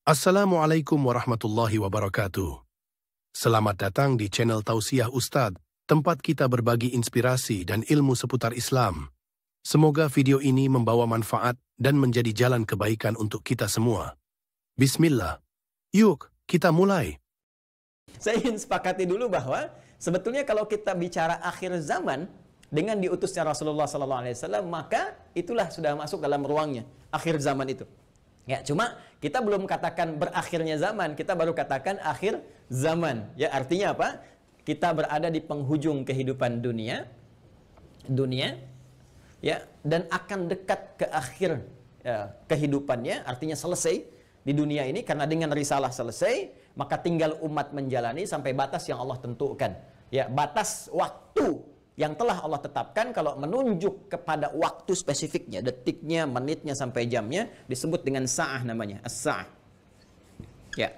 Assalamualaikum warahmatullahi wabarakatuh. Selamat datang di channel Tausiah Ustadz, tempat kita berbagi inspirasi dan ilmu seputar Islam. Semoga video ini membawa manfaat dan menjadi jalan kebaikan untuk kita semua. Bismillah. Yuk, kita mulai. Saya ingin sepakati dulu bahwa sebetulnya kalau kita bicara akhir zaman dengan diutusnya Rasulullah SAW, maka itulah sudah masuk dalam ruangnya akhir zaman itu. Ya, cuma kita belum katakan berakhirnya zaman, kita baru katakan akhir zaman. Ya, artinya apa? Kita berada di penghujung kehidupan dunia, ya, dan akan dekat ke akhir kehidupannya, artinya selesai di dunia ini karena dengan risalah selesai, maka tinggal umat menjalani sampai batas yang Allah tentukan. Ya, batas waktu yang telah Allah tetapkan kalau menunjuk kepada waktu spesifiknya, detiknya, menitnya sampai jamnya disebut dengan sa'ah namanya, as-sa'ah. Ya.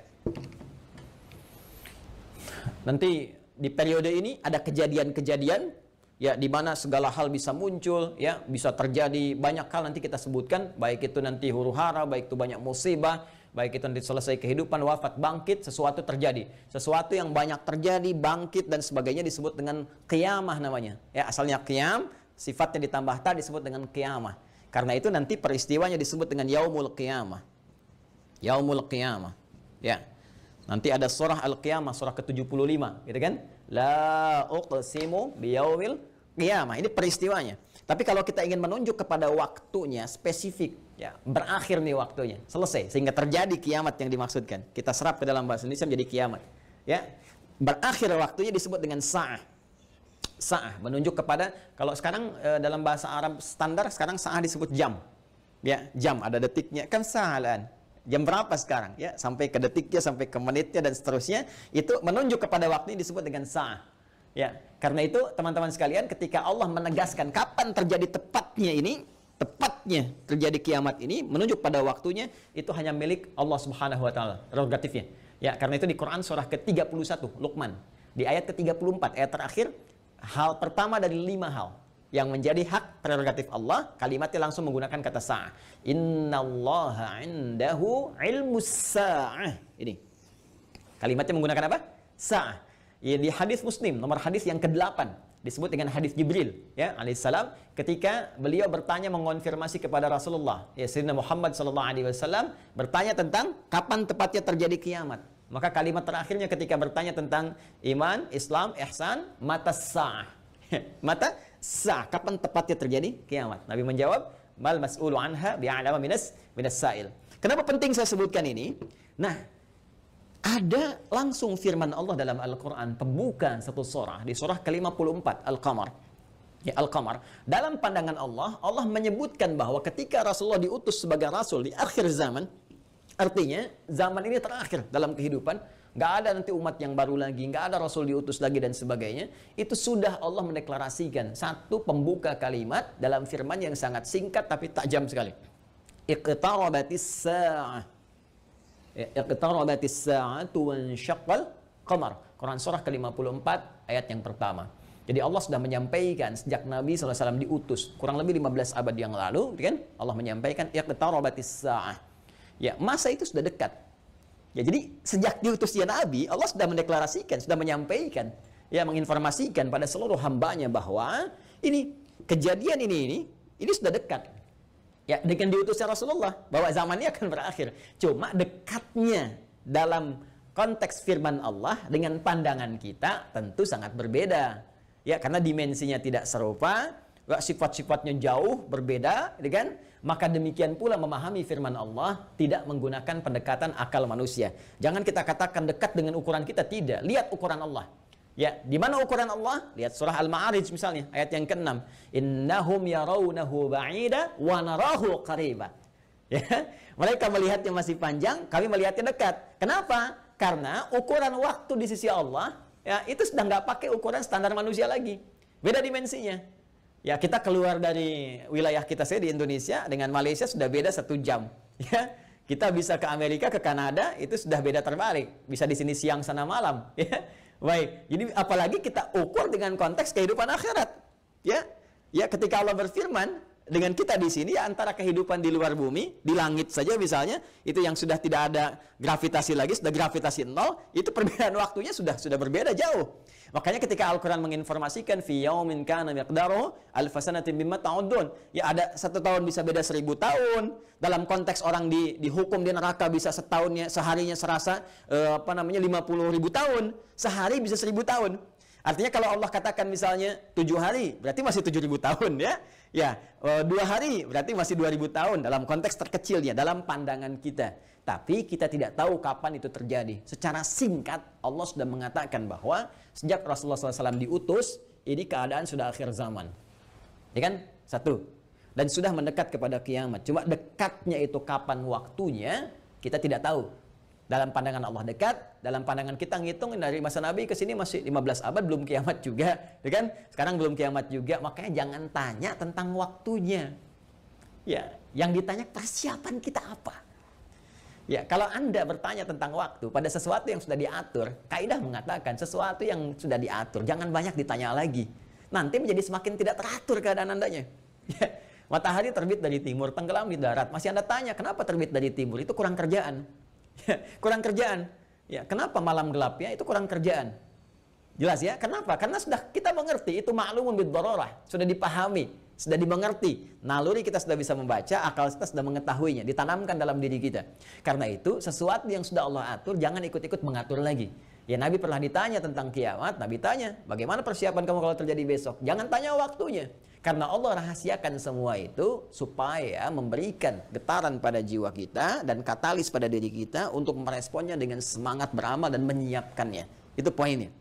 Nanti di periode ini ada kejadian-kejadian ya di mana segala hal bisa muncul, ya, bisa terjadi banyak hal nanti kita sebutkan, baik itu nanti huru-hara, baik itu banyak musibah, baik itu nanti selesai kehidupan, wafat, bangkit, sesuatu terjadi. Sesuatu yang banyak terjadi, bangkit dan sebagainya disebut dengan qiyamah namanya. Ya, asalnya qiyam, sifatnya ditambah ta disebut dengan qiyamah. Karena itu nanti peristiwanya disebut dengan yaumul qiyamah. Yaumul qiyamah. Ya. Nanti ada surah Al-Qiyamah, surah ke-75, gitu kan? La uqsimu biyaumil qiyamah. Ini peristiwanya. Tapi kalau kita ingin menunjuk kepada waktunya spesifik, ya, berakhir nih waktunya, selesai sehingga terjadi kiamat yang dimaksudkan. Kita serap ke dalam bahasa Indonesia menjadi kiamat. Ya. Berakhir waktunya disebut dengan sa'ah. Sa'ah menunjuk kepada, kalau sekarang dalam bahasa Arab standar sekarang sa'ah disebut jam. Ya, jam ada detiknya, kan sa'alan. Jam berapa sekarang? Ya, sampai ke detiknya, sampai ke menitnya dan seterusnya, itu menunjuk kepada waktu ini disebut dengan sa'ah. Ya, karena itu teman-teman sekalian, ketika Allah menegaskan kapan terjadi tepatnya terjadi kiamat ini, menunjuk pada waktunya, itu hanya milik Allah Subhanahu wa taala, prerogatifnya. Ya, karena itu di Quran surah ke-31 Luqman, di ayat ke-34, ayat terakhir, hal pertama dari 5 hal yang menjadi hak prerogatif Allah, kalimatnya langsung menggunakan kata sa'ah. Innallaha 'indahu 'ilmus sa'ah. Ini. Kalimatnya menggunakan apa? Sa'ah. Ya, di hadis Muslim nomor hadis yang ke-8 disebut dengan hadis Jibril, ya, alaihissalam, ketika beliau bertanya mengonfirmasi kepada Rasulullah, ya, Sayyidina Muhammad sallallahu alaihi wasallam, bertanya tentang kapan tepatnya terjadi kiamat. Maka kalimat terakhirnya ketika bertanya tentang iman, Islam, ihsan, mata sa'ah. Mata sa'ah, kapan tepatnya terjadi kiamat? Nabi menjawab, mal mas'ulu anha bi'alama minas sa'il. Kenapa penting saya sebutkan ini? Nah, ada langsung firman Allah dalam Al-Quran, pembuka satu surah, di surah ke-54, Al-Qamar. Ya, Al-Qamar. Dalam pandangan Allah, Allah menyebutkan bahwa ketika Rasulullah diutus sebagai Rasul di akhir zaman, artinya zaman ini terakhir dalam kehidupan, nggak ada nanti umat yang baru lagi, nggak ada Rasul diutus lagi dan sebagainya. Itu sudah Allah mendeklarasikan satu pembuka kalimat dalam firman yang sangat singkat tapi tajam sekali. Iqtarabatis sa'ah. Iqtarabatis sa'atu wansyaqqal qamar. Quran surah ke-54 ayat yang pertama. Jadi Allah sudah menyampaikan sejak Nabi SAW diutus kurang lebih 15 abad yang lalu, kan? Allah menyampaikan iqtarabatis sa'ah. Ya, masa itu sudah dekat. Ya, jadi sejak diutusnya Nabi, Allah sudah mendeklarasikan, sudah menyampaikan, ya, menginformasikan pada seluruh hambanya bahwa ini kejadian ini sudah dekat. Ya, dengan diutusnya Rasulullah, bahwa zaman ini akan berakhir. Cuma dekatnya dalam konteks firman Allah dengan pandangan kita tentu sangat berbeda. Ya, karena dimensinya tidak serupa, sifat-sifatnya jauh berbeda, kan? Maka demikian pula memahami firman Allah tidak menggunakan pendekatan akal manusia. Jangan kita katakan dekat dengan ukuran kita, tidak. Lihat ukuran Allah. Ya, di mana ukuran Allah? Lihat surah Al-Ma'arij misalnya, ayat yang ke-6. Innahum yarawnahu ba'ida wa narahu qariba. Ya, mereka melihatnya masih panjang, kami melihatnya dekat. Kenapa? Karena ukuran waktu di sisi Allah, ya, itu sudah nggak pakai ukuran standar manusia lagi. Beda dimensinya. Ya, kita keluar dari wilayah kita di Indonesia dengan Malaysia sudah beda 1 jam. Ya, kita bisa ke Amerika, ke Kanada, itu sudah beda terbalik. Bisa di sini siang, sana malam. Ya, baik. Jadi apalagi kita ukur dengan konteks kehidupan akhirat. Ya, ya, ketika Allah berfirman, dengan kita di sini ya antara kehidupan di luar bumi, di langit saja misalnya, itu yang sudah tidak ada gravitasi lagi, sudah gravitasi nol, itu perbedaan waktunya sudah berbeda jauh. Makanya ketika Al-Quran menginformasikan fi yaumin kana miqdaruhu alfa sanatin mimma ta'udun, ya ada 1 tahun bisa beda 1000 tahun. Dalam konteks orang dihukum di neraka bisa setahunnya, seharinya serasa 50.000 tahun, sehari bisa 1000 tahun. Artinya kalau Allah katakan misalnya 7 hari, berarti masih 7.000 tahun ya. Ya, 2 hari berarti masih 2.000 tahun dalam konteks terkecilnya, dalam pandangan kita. Tapi kita tidak tahu kapan itu terjadi. Secara singkat Allah sudah mengatakan bahwa sejak Rasulullah SAW diutus, ini keadaan sudah akhir zaman. Ya kan? 1. Dan sudah mendekat kepada kiamat. Cuma dekatnya itu kapan waktunya, kita tidak tahu. Dalam pandangan Allah dekat, dalam pandangan kita ngitung dari masa Nabi ke sini masih 15 abad, belum kiamat juga, ya kan? Sekarang belum kiamat juga, makanya jangan tanya tentang waktunya. Ya, yang ditanya persiapan kita apa? Ya, kalau Anda bertanya tentang waktu pada sesuatu yang sudah diatur, kaidah mengatakan sesuatu yang sudah diatur, jangan banyak ditanya lagi. Nanti menjadi semakin tidak teratur keadaan Andanya. Ya, matahari terbit dari timur, tenggelam di darat, masih Anda tanya kenapa terbit dari timur? Itu kurang kerjaan. Kurang kerjaan. Ya, kenapa malam gelapnya? Itu kurang kerjaan. Jelas ya? Kenapa? Karena sudah kita mengerti, itu ma'lumun bid-darurah, sudah dipahami, sudah dimengerti. Naluri kita sudah bisa membaca, akal kita sudah mengetahuinya, ditanamkan dalam diri kita. Karena itu, sesuatu yang sudah Allah atur, jangan ikut-ikut mengatur lagi. Ya, Nabi pernah ditanya tentang kiamat, Nabi tanya, bagaimana persiapan kamu kalau terjadi besok? Jangan tanya waktunya. Karena Allah rahasiakan semua itu supaya memberikan getaran pada jiwa kita dan katalis pada diri kita untuk meresponnya dengan semangat beramal dan menyiapkannya. Itu poinnya.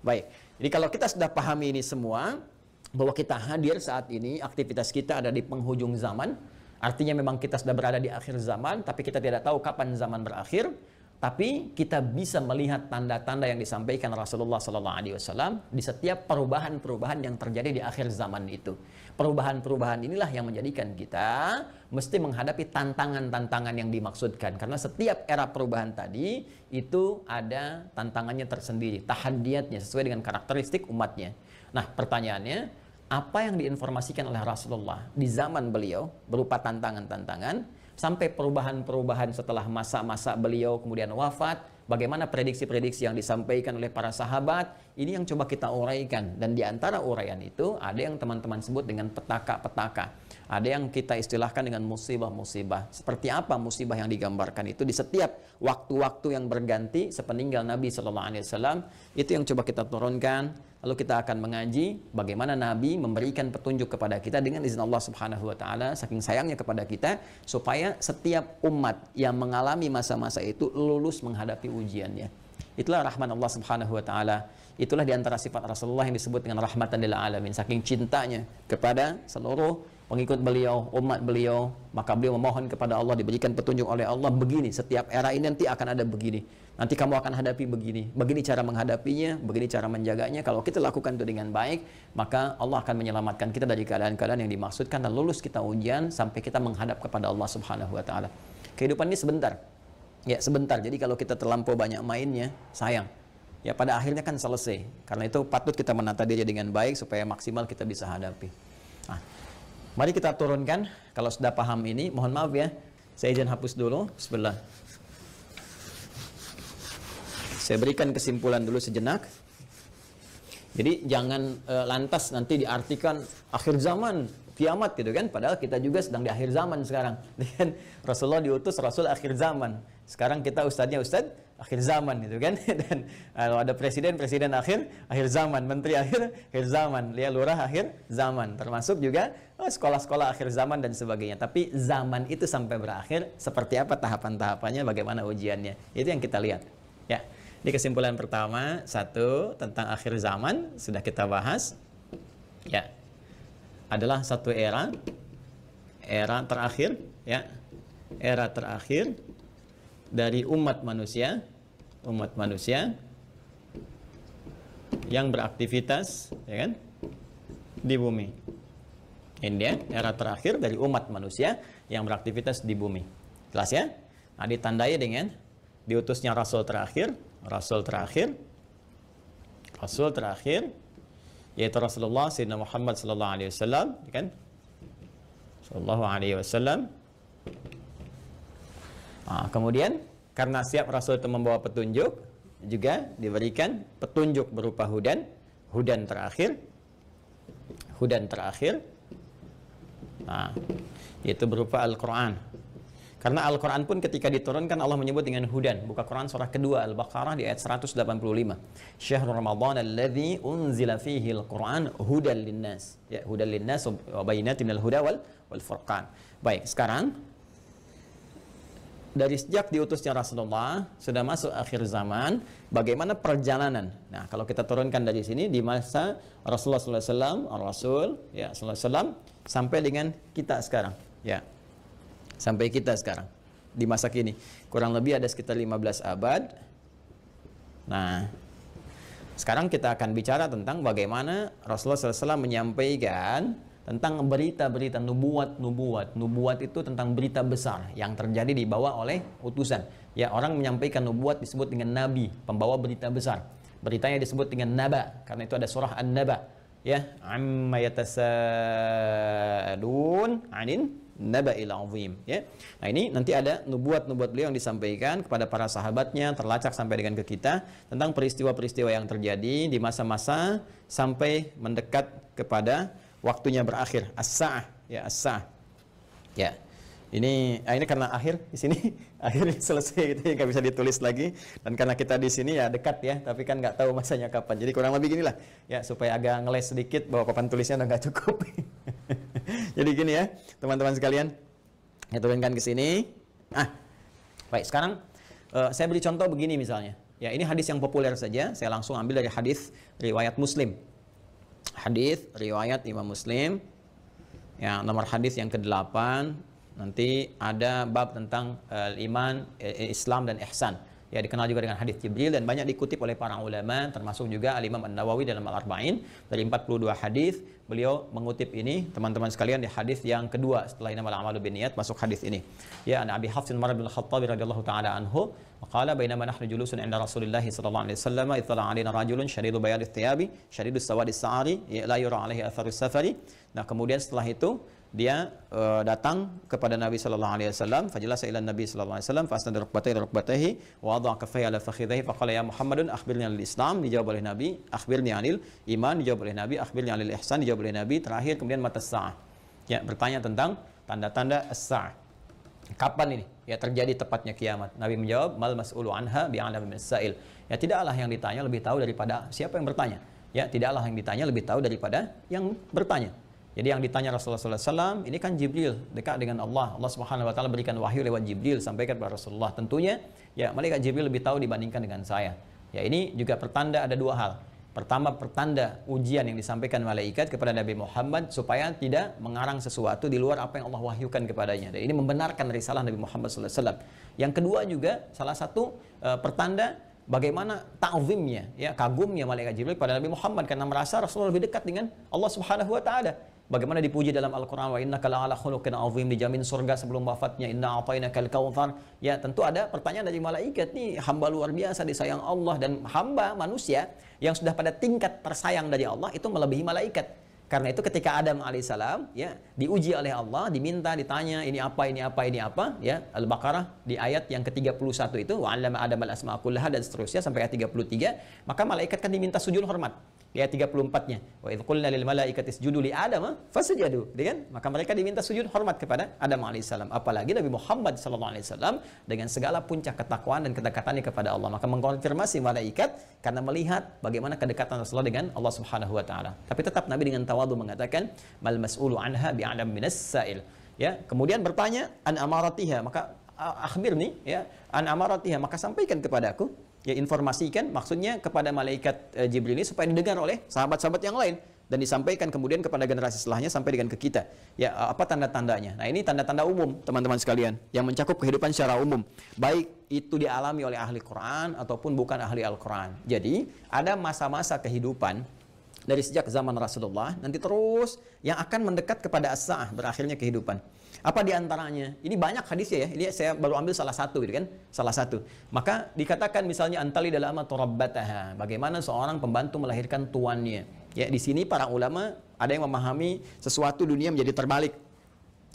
Baik, jadi kalau kita sudah pahami ini semua, bahwa kita hadir saat ini, aktivitas kita ada di penghujung zaman, artinya memang kita sudah berada di akhir zaman, tapi kita tidak tahu kapan zaman berakhir. Tapi kita bisa melihat tanda-tanda yang disampaikan Rasulullah SAW di setiap perubahan-perubahan yang terjadi di akhir zaman itu. Perubahan-perubahan inilah yang menjadikan kita mesti menghadapi tantangan-tantangan yang dimaksudkan. Karena setiap era perubahan tadi itu ada tantangannya tersendiri, tahadiyatnya sesuai dengan karakteristik umatnya. Nah, pertanyaannya, apa yang diinformasikan oleh Rasulullah di zaman beliau berupa tantangan-tantangan, sampai perubahan-perubahan setelah masa-masa beliau kemudian wafat, bagaimana prediksi-prediksi yang disampaikan oleh para sahabat, ini yang coba kita uraikan. Dan di antara uraian itu, ada yang teman-teman sebut dengan petaka-petaka. Ada yang kita istilahkan dengan musibah-musibah. Seperti apa musibah yang digambarkan itu di setiap waktu-waktu yang berganti sepeninggal Nabi SAW, itu yang coba kita turunkan. Lalu kita akan mengaji bagaimana Nabi memberikan petunjuk kepada kita dengan izin Allah Subhanahu wa taala, saking sayangnya kepada kita, supaya setiap umat yang mengalami masa-masa itu lulus menghadapi ujiannya. Itulah rahmat Allah Subhanahu wa taala. Itulah diantara sifat Rasulullah yang disebut dengan rahmatan lil alamin. Saking cintanya kepada seluruh pengikut beliau, umat beliau, maka beliau memohon kepada Allah diberikan petunjuk oleh Allah, begini, setiap era ini nanti akan ada begini. Nanti kamu akan hadapi begini. Begini cara menghadapinya, begini cara menjaganya. Kalau kita lakukan itu dengan baik, maka Allah akan menyelamatkan kita dari keadaan-keadaan yang dimaksudkan dan lulus kita ujian sampai kita menghadap kepada Allah Subhanahu wa taala. Kehidupan ini sebentar. Ya, sebentar. Jadi kalau kita terlampau banyak mainnya, sayang. Ya, pada akhirnya kan selesai. Karena itu patut kita menata diri dengan baik supaya maksimal kita bisa hadapi. Nah, mari kita turunkan. Kalau sudah paham ini, mohon maaf ya, saya izin hapus dulu. Bismillah. Saya berikan kesimpulan dulu sejenak. Jadi jangan lantas nanti diartikan akhir zaman, kiamat gitu kan. Padahal kita juga sedang di akhir zaman sekarang. Dan Rasulullah diutus Rasul akhir zaman. Sekarang kita ustadznya ustadz akhir zaman gitu kan. Dan kalau ada presiden akhir zaman, menteri akhir zaman, lurah akhir zaman. Termasuk juga sekolah-sekolah akhir zaman dan sebagainya. Tapi zaman itu sampai berakhir, seperti apa tahapan-tahapannya, bagaimana ujiannya. Itu yang kita lihat. Ya. Di kesimpulan pertama, 1 tentang akhir zaman sudah kita bahas. Ya. Adalah satu era terakhir, ya. Era terakhir dari umat manusia yang beraktivitas, ya kan, di bumi. Ini dia, era terakhir dari umat manusia yang beraktivitas di bumi. Jelas ya? Nah, ditandai dengan diutusnya Rasul terakhir, yaitu Rasulullah Sayyidina Muhammad sallallahu alaihi wasallam, kan? sallallahu alaihi wasallam. Kemudian karena siap Rasul itu membawa petunjuk, juga diberikan petunjuk berupa hudan terakhir, yaitu berupa Al-Quran. Karena Al-Quran pun ketika diturunkan Allah menyebut dengan hudan. Buka Quran surah kedua Al-Baqarah di ayat 185. Syahrul Ramadan alladzi unzila fihi al-Quran hudan linnas. Ya, hudan linnas wa bayyinatin minal huda wal furqan. Baik, sekarang dari sejak diutusnya Rasulullah sudah masuk akhir zaman, bagaimana perjalanan? Nah, kalau kita turunkan dari sini di masa Rasulullah SAW, Rasul ya SAW sampai dengan kita sekarang, ya. Sampai kita sekarang di masa kini kurang lebih ada sekitar 15 abad. Nah, sekarang kita akan bicara tentang bagaimana Rasulullah SAW menyampaikan tentang berita-berita nubuat itu tentang berita besar yang terjadi dibawa oleh utusan. Ya, orang menyampaikan nubuat disebut dengan nabi, pembawa berita besar. Beritanya disebut dengan naba, karena itu ada surah An-Naba. Ya, amma yatasaalun 'anin naba'il 'azim, ya. Nah, ini nanti ada nubuat-nubuat beliau yang disampaikan kepada para sahabatnya, terlacak sampai dengan ke kita tentang peristiwa-peristiwa yang terjadi di masa-masa sampai mendekat kepada waktunya berakhir, as-sa'ah, ya, as-sa'ah. Ya. Ini karena akhir di sini akhirnya selesai gitu, nggak bisa ditulis lagi, dan karena kita di sini ya dekat ya, tapi kan nggak tahu masanya kapan. Jadi kurang lebih ginilah ya, supaya agak ngeles sedikit bahwa papan tulisnya udah nggak cukup. Jadi gini ya teman-teman sekalian, saya turunkan ke sini. Baik, sekarang saya beri contoh begini misalnya. Ya, ini hadis yang populer saja, saya langsung ambil dari hadis riwayat Muslim. Hadis riwayat Imam Muslim. Ya, nomor hadis yang ke-8. Nanti ada bab tentang iman, Islam dan ihsan. Ya, dikenal juga dengan hadis Jibril dan banyak dikutip oleh para ulama, termasuk juga Al-Imam An-Nawawi dalam Al-Arba'in. Dari 42 hadis beliau mengutip ini, teman-teman sekalian, di hadis yang kedua setelah innamal a'malu binniyat, masuk hadis ini. Ya, an Abi Hafs Umar bin Al-Khattab radhiyallahu taala anhu, qala bainama nahnu julusun 'inda Rasulillah sallallahu alaihi wasallam, ittala 'alaina rajulun shadidu bayadis thiyabi, shadidus sawadis sa'ari, la yura 'alaihi atharus safari. Nah, kemudian setelah itu dia datang kepada Nabi sallallahu alaihi wasallam, fajalasa ila Nabi sallallahu alaihi wasallam, fasnada rukbatayhi wa wada'a kaffayhi ala fakhidhihi, faqala ya Muhammadun akhbirni anil Islam, dijawab oleh Nabi, akhbirni anil iman, dijawab oleh Nabi, akhbirni anil ihsan, dijawab oleh Nabi, terakhir kemudian mata sa'ah. Ya, bertanya tentang tanda-tanda as-sa'ah. Kapan ini ya terjadi tepatnya kiamat? Nabi menjawab, mal mas'ulu anha bi'alami min as-sa'il. Ya, tidaklah yang ditanya lebih tahu daripada siapa yang bertanya. Ya, tidaklah yang ditanya lebih tahu daripada yang bertanya. Jadi yang ditanya Rasulullah SAW ini kan Jibril, dekat dengan Allah. Allah Subhanahu Wa Taala berikan wahyu lewat Jibril sampaikan kepada Rasulullah. Tentunya ya malaikat Jibril lebih tahu dibandingkan dengan saya. Ya, ini juga pertanda ada dua hal. Pertama, pertanda ujian yang disampaikan malaikat kepada Nabi Muhammad supaya tidak mengarang sesuatu di luar apa yang Allah wahyukan kepadanya. Dan ini membenarkan risalah Nabi Muhammad SAW. Yang kedua juga salah satu pertanda bagaimana ta'zimnya, ya, kagumnya malaikat Jibril pada Nabi Muhammad karena merasa Rasulullah lebih dekat dengan Allah Subhanahu Wa Taala. Bagaimana dipuji dalam Al-Quran, wa innaka la'ala khuluqin 'azim, dijamin surga sebelum wafatnya, inna a'tainakal kautsar. Ya, tentu ada pertanyaan dari malaikat, nih hamba luar biasa disayang Allah, dan hamba manusia yang sudah pada tingkat tersayang dari Allah itu melebihi malaikat. Karena itu ketika Adam alaihissalam ya diuji oleh Allah, diminta, ditanya ini apa, ya, Al-Baqarah di ayat yang ke-31 itu, wa 'allama Adam al-asma'a kullaha, dan seterusnya sampai ayat 33, maka malaikat kan diminta sujud hormat. Di ayat 34-nya, wa idz qulna lil malaikati isjudu li Adam fasajadu, kan? Maka mereka diminta sujud hormat kepada Adam alaihissalam. Apalagi Nabi Muhammad sallallahu alaihi wasallam dengan segala puncak ketakwaan dan kedekatannya kepada Allah, maka mengkonfirmasi malaikat karena melihat bagaimana kedekatan Rasulullah dengan Allah Subhanahu Wa Taala. Tapi tetap Nabi dengan tawadhu mengatakan, mal mas'ulu anha bi'alam minas sa'il. Ya, kemudian bertanya an amaratiha, maka akhbirni, ya, an amaratiha, maka sampaikan kepadaku, ya, informasikan, maksudnya kepada malaikat Jibril ini supaya didengar oleh sahabat-sahabat yang lain dan disampaikan kemudian kepada generasi setelahnya sampai dengan ke kita. Ya, apa tanda-tandanya? Nah, ini tanda-tanda umum teman-teman sekalian yang mencakup kehidupan secara umum, baik itu dialami oleh ahli Quran ataupun bukan ahli Al-Quran. Jadi ada masa-masa kehidupan dari sejak zaman Rasulullah nanti terus yang akan mendekat kepada as-sa'ah, berakhirnya kehidupan. Apa diantaranya? Ini banyak hadisnya ya. Ini saya baru ambil salah satu, gitu kan? Salah satu. Maka dikatakan misalnya antali dalam turabbataha. Bagaimana seorang pembantu melahirkan tuannya. Ya, di sini para ulama ada yang memahami sesuatu dunia menjadi terbalik.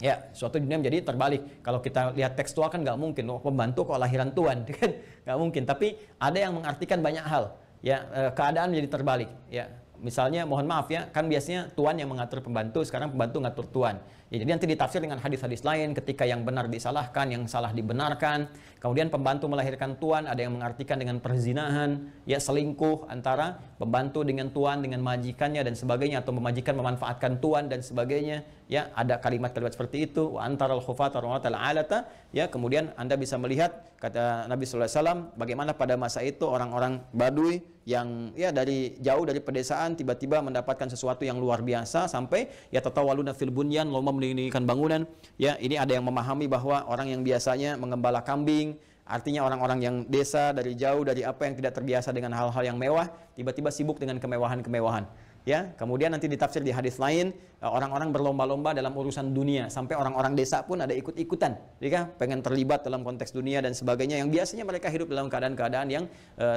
Ya, suatu dunia menjadi terbalik. Kalau kita lihat tekstual kan nggak mungkin, pembantu kok lahiran tuan, kan nggak mungkin. Tapi ada yang mengartikan banyak hal. Ya, keadaan menjadi terbalik. Ya, misalnya mohon maaf ya, kan biasanya tuan yang mengatur pembantu, sekarang pembantu ngatur tuan. Ya, jadi nanti ditafsir dengan hadis-hadis lain, ketika yang benar disalahkan, yang salah dibenarkan. Kemudian pembantu melahirkan tuan, ada yang mengartikan dengan perzinahan, ya selingkuh antara pembantu dengan tuan, dengan majikannya dan sebagainya, atau majikan memanfaatkan tuan dan sebagainya. Ya, ada kalimat-kalimat seperti itu. Wa antaral khufata rawatal alata. Ya, kemudian Anda bisa melihat kata Nabi sallallahu alaihi wasallam bagaimana pada masa itu orang-orang Baduy yang ya dari jauh dari pedesaan tiba-tiba mendapatkan sesuatu yang luar biasa sampai ya tatawaluna fil bunyan, lomba mendirikan bangunan. Ya, ini ada yang memahami bahwa orang yang biasanya mengembala kambing, artinya orang-orang yang desa dari jauh dari apa yang tidak terbiasa dengan hal-hal yang mewah, tiba-tiba sibuk dengan kemewahan-kemewahan. Ya, kemudian nanti ditafsir di hadis lain, orang-orang berlomba-lomba dalam urusan dunia, sampai orang-orang desa pun ada ikut-ikutan, ya, pengen terlibat dalam konteks dunia dan sebagainya, yang biasanya mereka hidup dalam keadaan-keadaan yang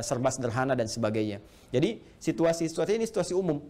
serba sederhana dan sebagainya. Jadi situasi-situasi ini situasi umum.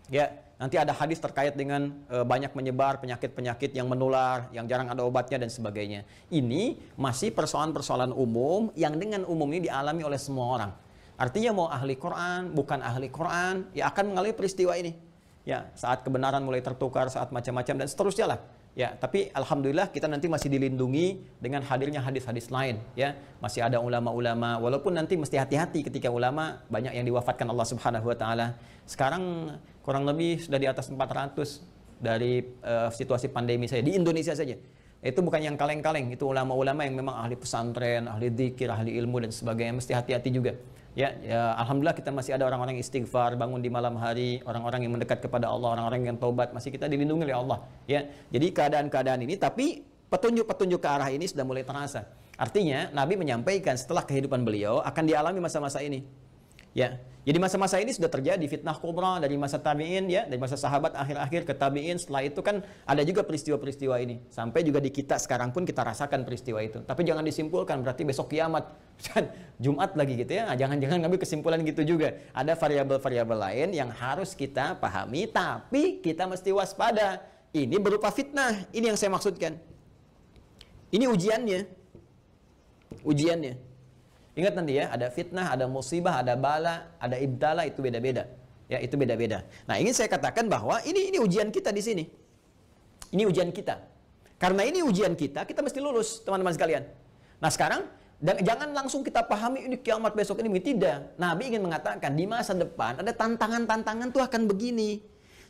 Ya, nanti ada hadis terkait dengan banyak menyebar penyakit-penyakit yang menular, yang jarang ada obatnya dan sebagainya. Ini masih persoalan-persoalan umum yang dengan umum ini dialami oleh semua orang. Artinya mau ahli Quran, bukan ahli Quran, ya akan mengalami peristiwa ini. Ya, saat kebenaran mulai tertukar, saat macam-macam dan seterusnya lah. Ya, tapi alhamdulillah kita nanti masih dilindungi dengan hadirnya hadis-hadis lain. Ya, masih ada ulama-ulama. Walaupun nanti mesti hati-hati ketika ulama banyak yang diwafatkan Allah Subhanahu Wa Taala. Sekarang kurang lebih sudah di atas 400 dari situasi pandemi saya di Indonesia saja. Itu bukan yang kaleng-kaleng, itu ulama-ulama yang memang ahli pesantren, ahli dzikir, ahli ilmu dan sebagainya. Mesti hati-hati juga. Ya, alhamdulillah kita masih ada orang-orang yang istighfar, bangun di malam hari, orang-orang yang mendekat kepada Allah, orang-orang yang taubat, masih kita dilindungi oleh Allah. Ya, jadi keadaan-keadaan ini, tapi petunjuk-petunjuk ke arah ini sudah mulai terasa. Artinya Nabi menyampaikan setelah kehidupan beliau akan dialami masa-masa ini. Ya, jadi masa-masa ini sudah terjadi fitnah kubra dari masa tabi'in, ya, dari masa sahabat akhir-akhir ke tabi'in. Setelah itu kan ada juga peristiwa-peristiwa ini. Sampai juga di kita sekarang pun kita rasakan peristiwa itu. Tapi jangan disimpulkan berarti besok kiamat, Jumat lagi gitu ya. Nah, jangan ngambil kesimpulan gitu juga. Ada variabel-variabel lain yang harus kita pahami, tapi kita mesti waspada. Ini berupa fitnah. Ini yang saya maksudkan. Ini ujiannya. Ujiannya. Ingat nanti ya, ada fitnah, ada musibah, ada bala, ada ibtala, itu beda-beda. Ya, itu beda-beda. Nah, ingin saya katakan bahwa ini ujian kita di sini. Ini ujian kita. Karena ini ujian kita mesti lulus, teman-teman sekalian. Nah, sekarang jangan langsung kita pahami ini kiamat besok ini, tidak. Nabi ingin mengatakan di masa depan ada tantangan-tantangan tuh akan begini.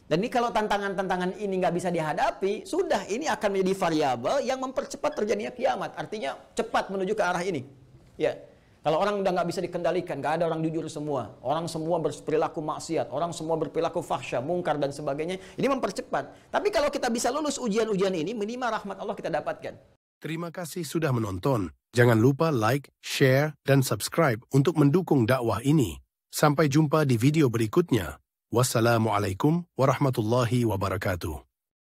Dan ini kalau tantangan-tantangan ini nggak bisa dihadapi, sudah ini akan menjadi variabel yang mempercepat terjadinya kiamat. Artinya cepat menuju ke arah ini. Ya. Kalau orang udah nggak bisa dikendalikan, nggak ada orang jujur semua, orang semua berperilaku maksiat, orang semua berperilaku fahsya, mungkar dan sebagainya, ini mempercepat. Tapi kalau kita bisa lulus ujian-ujian ini, minimal rahmat Allah kita dapatkan. Terima kasih sudah menonton. Jangan lupa like, share, dan subscribe untuk mendukung dakwah ini. Sampai jumpa di video berikutnya. Wassalamualaikum warahmatullahi wabarakatuh.